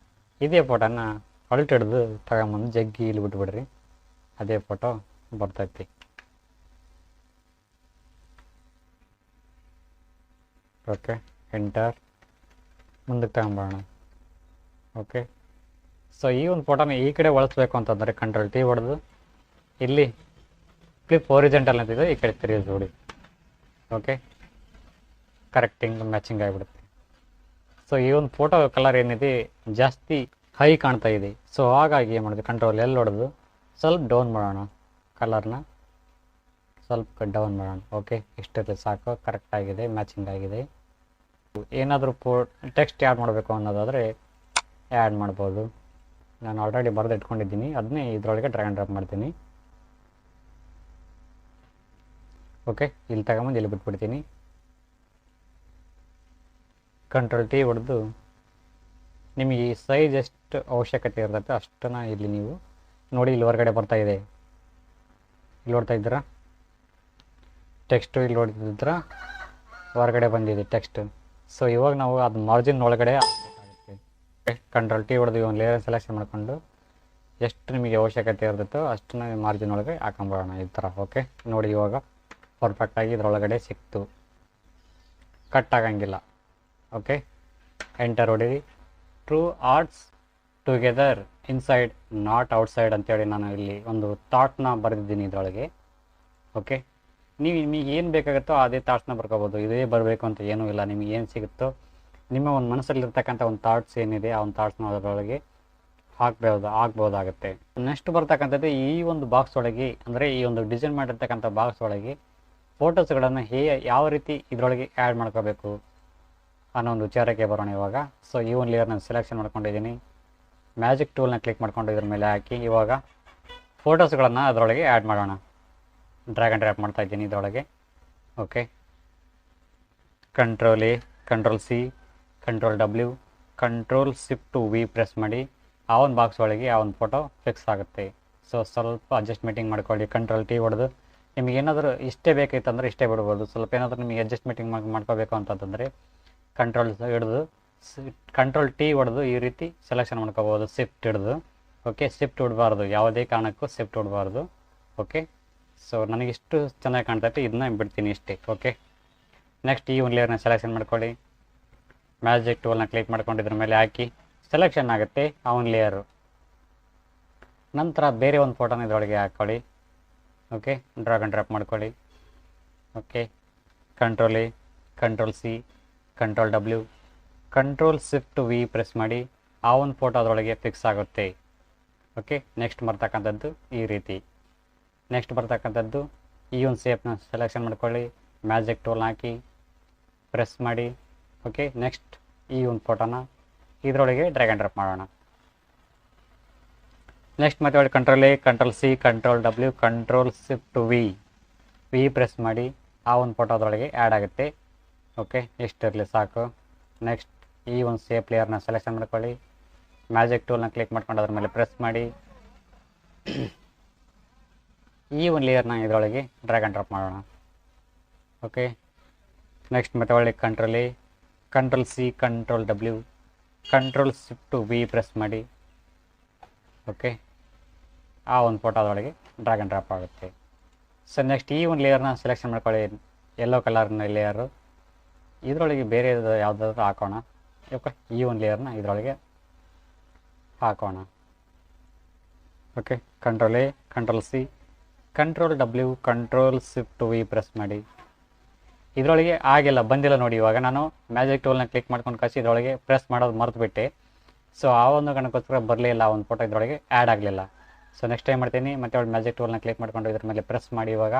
ಇದೇ ಫೋಟೋನ ಅಲ್ಟ್ ಹಿಡಿದು ತಗೊಂಬಂದು ಜಗ್ಗಿ ಇಲ್ಲಿ ಬಿಟ್ಬಿಡ್ರಿ, ಅದೇ ಫೋಟೋ ಬರ್ತೈತಿ. ಓಕೆ, ಎಂಟರ್, ಮುಂದಕ್ಕೆ ತಗೊಂಬರೋಣ. ಓಕೆ, ಸೊ ಈ ಒಂದು ಫೋಟೋನ ಈ ಕಡೆ ಒಳಿಸ್ಬೇಕು ಅಂತಂದರೆ ಕಂಟ್ರೋಲ್ ಟಿ ಹೊಡೆದು ಇಲ್ಲಿ ಕ್ಲಿಪ್ ಒರಿಜೆಂಟಲ್ ಅಂತಿದೆ, ಈ ಕಡೆ ತಿರುಗಿಸಿ ನೋಡಿ. ಓಕೆ, ಕರೆಕ್ಟಿಂಗ್ ಮ್ಯಾಚಿಂಗ್ ಆಗಿಬಿಡುತ್ತೆ. ಸೊ ಈ ಒಂದು ಫೋಟೋ ಕಲರ್ ಏನಿದೆ ಜಾಸ್ತಿ ಹೈ ಕಾಣ್ತಾ ಇದೆ. ಸೊ ಹಾಗಾಗಿ ಏನು ಮಾಡಿದೆ, ಕಂಟ್ರೋಲ್ ಎಲ್ ಹೊಡೆದು ಸ್ವಲ್ಪ ಡೌನ್ ಮಾಡೋಣ, ಕಲರ್ನ ಸ್ವಲ್ಪ ಡೌನ್ ಮಾಡೋಣ. ಓಕೆ, ಇಷ್ಟರಲ್ಲಿ ಸಾಕು, ಕರೆಕ್ಟಾಗಿದೆ, ಮ್ಯಾಚಿಂಗ್ ಆಗಿದೆ. ಏನಾದರೂ ಟೆಕ್ಸ್ಟ್ ಆ್ಯಡ್ ಮಾಡಬೇಕು ಅನ್ನೋದಾದರೆ ಆ್ಯಡ್ ಮಾಡ್ಬೋದು. ನಾನು ಆಲ್ರೆಡಿ ಬರೆದು ಇಟ್ಕೊಂಡಿದ್ದೀನಿ, ಅದನ್ನೇ ಇದರೊಳಗೆ ಡ್ರ್ಯಾಗ್ ಆ್ಯಂಡ್ ಡ್ರಾಪ್ ಮಾಡ್ತೀನಿ. ಓಕೆ, ಇಲ್ಲಿ ತಗೊಂಬಂದು ಇಲ್ಲಿ ಬಿಟ್ಬಿಡ್ತೀನಿ. ಕಂಟ್ರೋಲ್ ಟಿ ಹೊಡೆದು ನಿಮಗೆ ಈ ಸೈಜ್ ಎಷ್ಟು ಅವಶ್ಯಕತೆ ಇರ್ತೈತೆ ಅಷ್ಟನ್ನು ಇಲ್ಲಿ ನೀವು ನೋಡಿ. ಇಲ್ಲಿ ಹೊರಗಡೆ ಬರ್ತಾ ಇದೆ, ಇಲ್ಲಿ ನೋಡ್ತಾ ಇದ್ದೀರಾ ಟೆಕ್ಸ್ಟು, ಇಲ್ಲಿ ನೋಡ್ತಿದ್ರ ಹೊರಗಡೆ ಬಂದಿದೆ ಟೆಕ್ಸ್ಟ್. ಸೊ ಇವಾಗ ನಾವು ಅದು ಮಾರ್ಜಿನ್ ಒಳಗಡೆ ಹಾಕಬೇಕಾಗುತ್ತೆ. ಕಂಟ್ರೋಲ್ ಟಿ ಹೊಡೆದು ಒಂದು ಲೇಯರ್ ಸೆಲೆಕ್ಷನ್ ಮಾಡಿಕೊಂಡು ಎಷ್ಟು ನಿಮಗೆ ಅವಶ್ಯಕತೆ ಇರ್ತೈತೋ ಅಷ್ಟನ್ನು ಮಾರ್ಜಿನ್ ಒಳಗೆ ಹಾಕೊಂಬರೋಣ ಈ ಥರ. ಓಕೆ, ನೋಡಿ ಇವಾಗ ಪರ್ಫೆಕ್ಟಾಗಿ ಇದರೊಳಗಡೆ ಸಿಕ್ತು, ಕಟ್ ಆಗಂಗಿಲ್ಲ. ಓಕೆ, ಎಂಟರ್ ಹೊಡೀರಿ. True arts together inside not outside ಅಂತೇಳಿ ನಾನು ಇಲ್ಲಿ ಒಂದು ಥಾಟ್ನ ಬರೆದಿದ್ದೀನಿ ಇದರೊಳಗೆ. ಓಕೆ, ನಿಮಗೆ ಏನು ಬೇಕಾಗುತ್ತೋ ಅದೇ ಥಾಟ್ಸ್ನ ಬರ್ಕೋಬೋದು, ಇದೇ ಬರಬೇಕು ಅಂತ ಏನೂ ಇಲ್ಲ. ನಿಮಗೆ ಏನು ಸಿಗುತ್ತೋ ನಿಮ್ಮ ಒಂದು ಮನಸ್ಸಲ್ಲಿರ್ತಕ್ಕಂಥ ಒಂದು ಥಾಟ್ಸ್ ಏನಿದೆ ಆ ಒಂದು ಥಾಟ್ಸ್ನ ಅದರೊಳಗೆ ಆಗ್ಬೋದಾಗುತ್ತೆ. ನೆಕ್ಸ್ಟ್ ಬರ್ತಕ್ಕಂಥದ್ದು ಈ ಒಂದು ಬಾಕ್ಸ್ ಒಳಗೆ, ಅಂದರೆ ಈ ಒಂದು ಡಿಸೈನ್ ಮಾಡಿರ್ತಕ್ಕಂಥ ಬಾಕ್ಸ್ ಒಳಗೆ ಫೋಟೋಸ್ಗಳನ್ನು ಯಾವ ರೀತಿ ಇದರೊಳಗೆ ಆ್ಯಡ್ ಮಾಡ್ಕೋಬೇಕು ಅನ್ನೋ ಒಂದು ವಿಚಾರಕ್ಕೆ ಬರೋಣ ಇವಾಗ. ಸೊ ಈ ಒಂದು ಲೇಯರ್ನ ಸೆಲೆಕ್ಷನ್ ಮಾಡ್ಕೊಂಡಿದ್ದೀನಿ, ಮ್ಯಾಜಿಕ್ ಟೂಲ್ನ ಕ್ಲಿಕ್ ಮಾಡ್ಕೊಂಡು ಇದ್ರ ಮೇಲೆ ಹಾಕಿ ಇವಾಗ ಫೋಟೋಸ್ಗಳನ್ನು ಅದರೊಳಗೆ ಆ್ಯಡ್ ಮಾಡೋಣ. ಡ್ರ್ಯಾಗ್ ಆ್ಯಂಡ್ ಡ್ರಾಪ್ ಮಾಡ್ತಾ ಇದ್ದೀನಿ ಇದರೊಳಗೆ. Okay, control A, control C, control W, control shift V press ಮಾಡಿ ಆ ಒಂದು ಬಾಕ್ಸ್ ಒಳಗೆ ಆ ಒಂದು ಫೋಟೋ ಫಿಕ್ಸ್ ಆಗುತ್ತೆ. ಸೊ ಸ್ವಲ್ಪ ಅಡ್ಜಸ್ಟ್ಮೆಂಟಿಂಗ್ ಮಾಡ್ಕೊಳ್ಳಿ. ಕಂಟ್ರೋಲ್ ಟಿ ಹೊಡೆದು ನಿಮಗೆ ಏನಾದರೂ ಇಷ್ಟೇ ಬೇಕಿತ್ತಂದರೆ ಇಷ್ಟೇ ಬಿಡ್ಬೋದು. ಸ್ವಲ್ಪ ಏನಾದರೂ ನಿಮಗೆ ಅಡ್ಜಸ್ಟ್ಮೆಂಟಿಂಗ್ ಮಾಡ್ಕೋಬೇಕು ಅಂತಂದರೆ ಕಂಟ್ರೋಲ್ ಹಿಡಿದು ಕಂಟ್ರೋಲ್ ಟಿ ಹೊಡೆದು ಈ ರೀತಿ ಸೆಲೆಕ್ಷನ್ ಮಾಡ್ಕೋಬೋದು, ಶಿಫ್ಟ್ ಹಿಡಿದು. ಓಕೆ, ಶಿಫ್ಟ್ ಹೊಡಬಾರ್ದು, ಯಾವುದೇ ಕಾರಣಕ್ಕೂ ಶಿಫ್ಟ್ ಹೊಡಬಾರ್ದು. ಓಕೆ, ಸೊ ನನಗಿಷ್ಟು ಚೆನ್ನಾಗಿ ಕಾಣ್ತೈತೆ, ಇದನ್ನ ಬಿಡ್ತೀನಿ ಇಷ್ಟೇ. ಓಕೆ, ನೆಕ್ಸ್ಟ್ ಈ ಒಂದು ಲೇಯರ್ನ ಸೆಲೆಕ್ಷನ್ ಮಾಡ್ಕೊಳ್ಳಿ, ಮ್ಯಾಜಿಕ್ ಟೂಲ್ನ ಕ್ಲಿಕ್ ಮಾಡ್ಕೊಂಡು ಇದ್ರ ಮೇಲೆ ಹಾಕಿ ಸೆಲೆಕ್ಷನ್ ಆಗುತ್ತೆ ಆ ಒಂದು ಲೇಯರು. ನಂತರ ಬೇರೆ ಒಂದು ಫೋಟೋನ ಇದರೊಳಗೆ ಹಾಕ್ಕೊಳ್ಳಿ. ಓಕೆ, ಡ್ರ್ಯಾಗ್ ಆ್ಯಂಡ್ ಡ್ರಾಪ್ ಮಾಡ್ಕೊಳ್ಳಿ. Okay, control A, control C, control W, control shift V press ಮಾಡಿ ಆ ಒಂದು ಫೋಟೋ ಅದರೊಳಗೆ ಫಿಕ್ಸ್ ಆಗುತ್ತೆ. ಓಕೆ, ನೆಕ್ಸ್ಟ್ ಬರ್ತಕ್ಕಂಥದ್ದು ಈ ರೀತಿ. ನೆಕ್ಸ್ಟ್ ಬರ್ತಕ್ಕಂಥದ್ದು ಈ ಒಂದು ಶೇಪ್ನ ಸೆಲೆಕ್ಷನ್ ಮಾಡ್ಕೊಳ್ಳಿ, ಮ್ಯಾಜಿಕ್ ಟೂಲ್ನ ಹಾಕಿ ಪ್ರೆಸ್ ಮಾಡಿ. ಓಕೆ, ನೆಕ್ಸ್ಟ್ ಈ ಒಂದು ಫೋಟೋನ ಇದರೊಳಗೆ ಡ್ರ್ಯಾಗ್ ಆ್ಯಂಡ್ ಡ್ರಾಪ್ ಮಾಡೋಣ. ನೆಕ್ಸ್ಟ್ ಮತ್ತೆ ಒಳ್ಳೆ control A, control C, control W, control shift V press ಮಾಡಿ ಆ ಒಂದು ಫೋಟೋ ಅದರೊಳಗೆ ಆ್ಯಡ್ ಆಗುತ್ತೆ. ಓಕೆ, ಇಷ್ಟಿರಲಿ ಸಾಕು. ನೆಕ್ಸ್ಟ್ ಈ ಒಂದು ಶೇಪ್ ಲೇಯರ್ನ ಸೆಲೆಕ್ಷನ್ ಮಾಡ್ಕೊಳ್ಳಿ, ಮ್ಯಾಜಿಕ್ ಟೂಲ್ನ ಕ್ಲಿಕ್ ಮಾಡ್ಕೊಂಡು ಅದ್ರ ಮೇಲೆ ಪ್ರೆಸ್ ಮಾಡಿ ಈ ಒಂದು ಲೇಯರ್ನ ಇದರೊಳಗೆ ಡ್ರ್ಯಾಗ್ ಆ್ಯಂಡ್ ಡ್ರಾಪ್ ಮಾಡೋಣ. ಓಕೆ, ನೆಕ್ಸ್ಟ್ ಮತ್ತೆ ಒಳ್ಳೆ control A, control C, control W, control shift V press ಮಾಡಿ. ಓಕೆ, ಆ ಒಂದು ಫೋಟೋ ಅದರೊಳಗೆ ಡ್ರ್ಯಾಗ್ ಆ್ಯಂಡ್ ಡ್ರಾಪ್ ಆಗುತ್ತೆ. ಸೊ ನೆಕ್ಸ್ಟ್ ಈ ಒಂದು ಲೇಯರ್ನ ಸೆಲೆಕ್ಷನ್ ಮಾಡ್ಕೊಳ್ಳಿ, ಯೆಲ್ಲೋ ಕಲರ್ನ ಲೇಯರು. ಇದರೊಳಗೆ ಬೇರೆ ಯಾವುದಾದ್ರೂ ಹಾಕೋಣ. ಓಕೆ, ಈ ಒಂದು ಲೇಯರ್ನ ಇದರೊಳಗೆ ಹಾಕೋಣ. Okay, control A, control C, Ctrl+W, Ctrl+Shift+V press ಮಾಡಿ. ಇದರೊಳಗೆ ಆಗಿಲ್ಲ, ಬಂದಿಲ್ಲ ನೋಡಿ. ಇವಾಗ ನಾನು ಮ್ಯಾಜಿಕ್ ಟೂಲ್ನ ಕ್ಲಿಕ್ ಮಾಡ್ಕೊಂಡು ಕಳಿಸಿ ಇದರೊಳಗೆ ಪ್ರೆಸ್ ಮಾಡೋದು ಮರೆತುಬಿಟ್ಟೆ. ಸೊ ಆ ಒಂದು ಕಾರಣಕ್ಕೋಸ್ಕರ ಬರಲಿಲ್ಲ, ಒಂದು ಫೋಟೋ ಇದರೊಳಗೆ ಆ್ಯಡ್ ಆಗಲಿಲ್ಲ. ಸೊ ನೆಕ್ಸ್ಟ್ ಟೈಮ್ ಮಾಡ್ತೀನಿ, ಮತ್ತೆ ಒಳ್ಳೆ ಮ್ಯಾಜಿಕ್ ಟೂಲ್ನ ಕ್ಲಿಕ್ ಮಾಡ್ಕೊಂಡು ಇದ್ರ ಮೇಲೆ ಪ್ರೆಸ್ ಮಾಡಿ ಇವಾಗ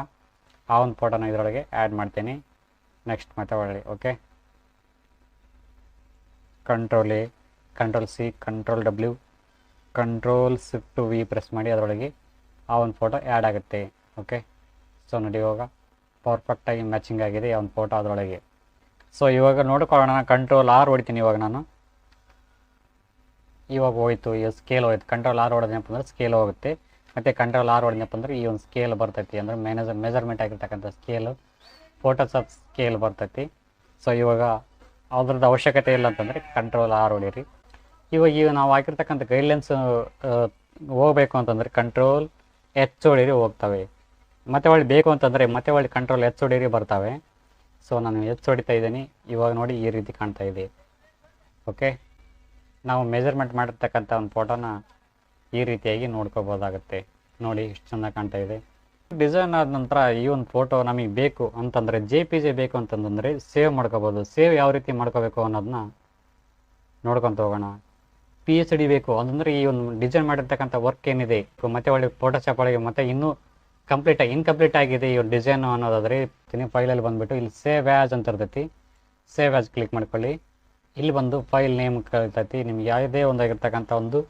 ಆ ಒಂದು ಫೋಟೋನ ಇದರೊಳಗೆ ಆ್ಯಡ್ ಮಾಡ್ತೀನಿ. ನೆಕ್ಸ್ಟ್ ಮತ್ತೆ ಒಳ್ಳೆ okay, Ctrl+A, Ctrl+C, Ctrl+W, Ctrl+Shift+V press ಮಾಡಿ ಅದರೊಳಗೆ ಆ ಒಂದು ಫೋಟೋ ಆ್ಯಡ್ ಆಗುತ್ತೆ. ಓಕೆ, ಸೊ ನೋಡಿ ಇವಾಗ ಪರ್ಫೆಕ್ಟಾಗಿ ಮ್ಯಾಚಿಂಗ್ ಆಗಿದೆ ಆ ಒಂದು ಫೋಟೋ ಅದರೊಳಗೆ. ಸೊ ಇವಾಗ ನೋಡ್ಕೊಳ್ಳೋಣ, Ctrl+R ಹೊಡಿತೀನಿ ಇವಾಗ ನಾನು. ಇವಾಗ ಹೋಯ್ತು, ಈ ಸ್ಕೇಲ್ ಹೋಯ್ತು. Ctrl+R ಹೊಡೆದನಪ್ಪ ಅಂದ್ರೆ ಸ್ಕೇಲ್ ಹೋಗುತ್ತೆ, ಮತ್ತು Ctrl+R ಹೊಡೆದನಪ್ಪ ಅಂದ್ರೆ ಈ ಒಂದು ಸ್ಕೇಲ್ ಬರ್ತೈತಿ, ಅಂದರೆ ಮೆಜರ್ಮೆಂಟ್ ಆಗಿರ್ತಕ್ಕಂಥ ಸ್ಕೇಲು, ಫೋಟೋಶಾಪ್ ಸ್ಕೇಲ್ ಬರ್ತೈತಿ. ಸೊ ಇವಾಗ ಅದ್ರದ್ದು ಅವಶ್ಯಕತೆ ಇಲ್ಲ ಅಂತಂದರೆ Ctrl+R ಹೊಡೀರಿ. ಇವಾಗ ನಾವು ಹಾಕಿರ್ತಕ್ಕಂಥ ಗೈಡ್ಲೈನ್ಸ್ ಹೋಗಬೇಕು ಅಂತಂದರೆ Ctrl+H ಹೊಡೀರಿ, ಹೋಗ್ತವೆ. ಮತ್ತೆ ಒಳ್ಳೆ ಬೇಕು ಅಂತಂದರೆ ಮತ್ತೆ ಒಳ್ಳೆ Ctrl+H ಹೊಡೀರಿ, ಬರ್ತವೆ. ಸೊ ನಾನು H ಹೊಡಿತಾ ಇದ್ದೀನಿ. ಇವಾಗ ನೋಡಿ ಈ ರೀತಿ ಕಾಣ್ತಾ ಇದೆ. ಓಕೆ, ನಾವು ಮೆಜರ್ಮೆಂಟ್ ಮಾಡಿರ್ತಕ್ಕಂಥ ಒಂದು ಫೋಟೋನ ಈ ರೀತಿಯಾಗಿ ನೋಡ್ಕೋಬೋದಾಗುತ್ತೆ. ನೋಡಿ ಎಷ್ಟು ಚೆಂದ ಕಾಣ್ತಾ ಇದೆ. ಡಿಸೈನ್ ಆದ ನಂತರ ಈ ಒಂದು ಫೋಟೋ ನಮಗೆ ಬೇಕು ಅಂತಂದರೆ JPG ಬೇಕು ಅಂತಂದರೆ ಸೇವ್ ಮಾಡ್ಕೋಬೋದು. ಸೇವ್ ಯಾವ ರೀತಿ ಮಾಡ್ಕೋಬೇಕು ಅನ್ನೋದನ್ನ ನೋಡ್ಕೊತ ಹೋಗೋಣ. PSD ಬೇಕು ಅಂತಂದರೆ ಈ ಒಂದು ಡಿಸೈನ್ ಮಾಡಿರ್ತಕ್ಕಂಥ ವರ್ಕ್ ಏನಿದೆ ಮತ್ತೆ ಒಳ್ಳೆ ಫೋಟೋಶಾಪ್ ಒಳಗೆ ಮತ್ತೆ ಇನ್ನೂ ಇನ್ಕಂಪ್ಲೀಟ್ ಆಗಿದೆ ಈ ಒಂದು ಡಿಸೈನು ಅನ್ನೋದಾದರೆ ಫೈಲಲ್ಲಿ ಬಂದುಬಿಟ್ಟು ಇಲ್ಲಿ ಸೇವ್ ಆ್ಯಸ್ ಅಂತ ಇರ್ತೈತಿ. ಸೇವ್ ಆ್ಯಸ್ ಕ್ಲಿಕ್ ಮಾಡ್ಕೊಳ್ಳಿ. ಇಲ್ಲಿ ಬಂದು ಫೈಲ್ ನೇಮ್ ಕೇಳ್ತೈತಿ. ನಿಮ್ಗೆ ಯಾವುದೇ ಒಂದಾಗಿರ್ತಕ್ಕಂಥ ಒಂದು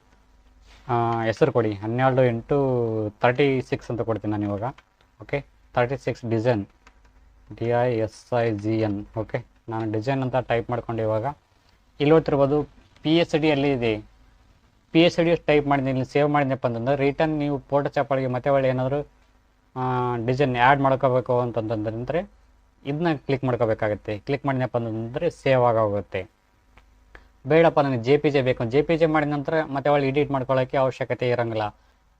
ಹೆಸರು ಕೊಡಿ. 12x36 ಅಂತ ಕೊಡ್ತೀನಿ ನಾನು ಇವಾಗ. Okay, 36 design, DISIGN. ಓಕೆ, ನಾನು ಡಿಸೈನ್ ಅಂತ ಟೈಪ್ ಮಾಡ್ಕೊಂಡು ಇವಾಗ ಇಲ್ಲಿ ಓದ್ತಿರ್ಬೋದು PSD ಅಲ್ಲಿ ಇದೆ. PSD ಟೈಪ್ ಮಾಡಿದ್ದೀನಿ, ಇಲ್ಲಿ ಸೇವ್ ಮಾಡಿದ್ನಪ್ಪ ಅಂತಂದ್ರೆ ರಿಟರ್ನ್ ನೀವು ಫೋಟೋಶಾಪ್ ಒಳಗೆ ಮತ್ತೆ ಒಳ್ಳೆ ಏನಾದರೂ ಡಿಸೈನ್ ಆ್ಯಡ್ ಮಾಡ್ಕೋಬೇಕು ಅಂತಂತಂದ್ರೆ ಇದನ್ನ ಕ್ಲಿಕ್ ಮಾಡ್ಕೋಬೇಕಾಗತ್ತೆ. ಕ್ಲಿಕ್ ಮಾಡಿದ್ನಪ್ಪ ಅಂತಂದರೆ ಸೇವ್ ಆಗೋಗುತ್ತೆ. ಬೇಡಪ್ಪ ನನಗೆ JPG ಬೇಕು, JPG ಮಾಡಿದ ನಂತರ ಮತ್ತೆ ಒಳ್ಳೆ ಎಡಿಟ್ ಮಾಡ್ಕೊಳ್ಳೋಕ್ಕೆ ಅವಶ್ಯಕತೆ ಇರೋಂಗಿಲ್ಲ.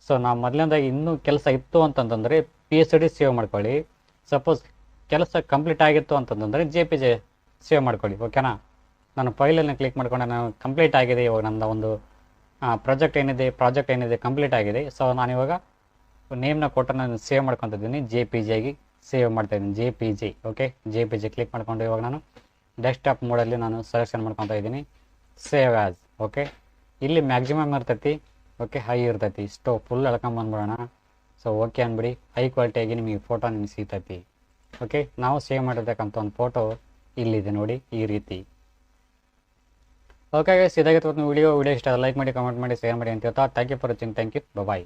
ಸೊ ನಾವು ಮೊದಲನೇದಾಗಿ ಇನ್ನೂ ಕೆಲಸ ಇತ್ತು ಅಂತಂತಂದರೆ PSD ಸೇವ್ ಮಾಡ್ಕೊಳ್ಳಿ. ಸಪೋಸ್ ಕೆಲಸ ಕಂಪ್ಲೀಟ್ ಆಗಿತ್ತು ಅಂತಂತಂದರೆ JPG ಸೇವ್ ಮಾಡ್ಕೊಳ್ಳಿ. ಓಕೆನಾ, ನಾನು ಫೈಲನ್ನು ಕ್ಲಿಕ್ ಮಾಡ್ಕೊಂಡು ನಾನು ಕಂಪ್ಲೀಟ್ ಆಗಿದೆ. ಇವಾಗ ನನ್ನ ಒಂದು ಪ್ರಾಜೆಕ್ಟ್ ಏನಿದೆ ಕಂಪ್ಲೀಟ್ ಆಗಿದೆ. ಸೊ ನಾನಿವಾಗ ನೇಮ್ನ ಕೊಟ್ಟು ನಾನು ಸೇವ್ ಮಾಡ್ಕೊತಿದ್ದೀನಿ, JPG ಆಗಿ ಸೇವ್ ಮಾಡ್ತಾಯಿದ್ದೀನಿ, JPG. ಓಕೆ, JPG ಕ್ಲಿಕ್ ಮಾಡ್ಕೊಂಡು ಇವಾಗ ನಾನು ಡೆಸ್ಕ್ಟಾಪ್ ಮೋಡಲ್ಲಿ ನಾನು ಸೆಲೆಕ್ಷನ್ ಮಾಡ್ಕೊತಾ ಇದ್ದೀನಿ, ಸೇವ್ ಆ್ಯಸ್. ಓಕೆ, ಇಲ್ಲಿ ಮ್ಯಾಕ್ಸಿಮಮ್ ಇರ್ತೈತಿ, ಓಕೆ, ಹೈ ಇರ್ತೈತಿ. ಇಷ್ಟು ಫುಲ್ ಎಳ್ಕೊಂಬಂದ್ಬಿಡೋಣ. ಸೊ ಓಕೆ ಅಂದ್ಬಿಡಿ, ಹೈ ಕ್ವಾಲಿಟಿಯಾಗಿ ನಿಮಗೆ ಫೋಟೋ ನಿಮ್ಗೆ ಸಿಗ್ತೈತಿ. ಓಕೆ, ನಾವು ಸೇವ್ ಮಾಡಿರ್ತಕ್ಕಂಥ ಒಂದು ಫೋಟೋ ಇಲ್ಲಿದೆ ನೋಡಿ ಈ ರೀತಿ. ಓಕೆ ಗೈಸ್, ಇದಾಗಿತ್ತು ವಿಡಿಯೋ ಇಷ್ಟ ಲೈಕ್ ಮಾಡಿ, ಕಮೆಂಟ್ ಮಾಡಿ, ಶೇರ್ ಮಾಡಿ ಅಂತ ಹೇಳ್ತಾ thank you for watching. Thank you, bye.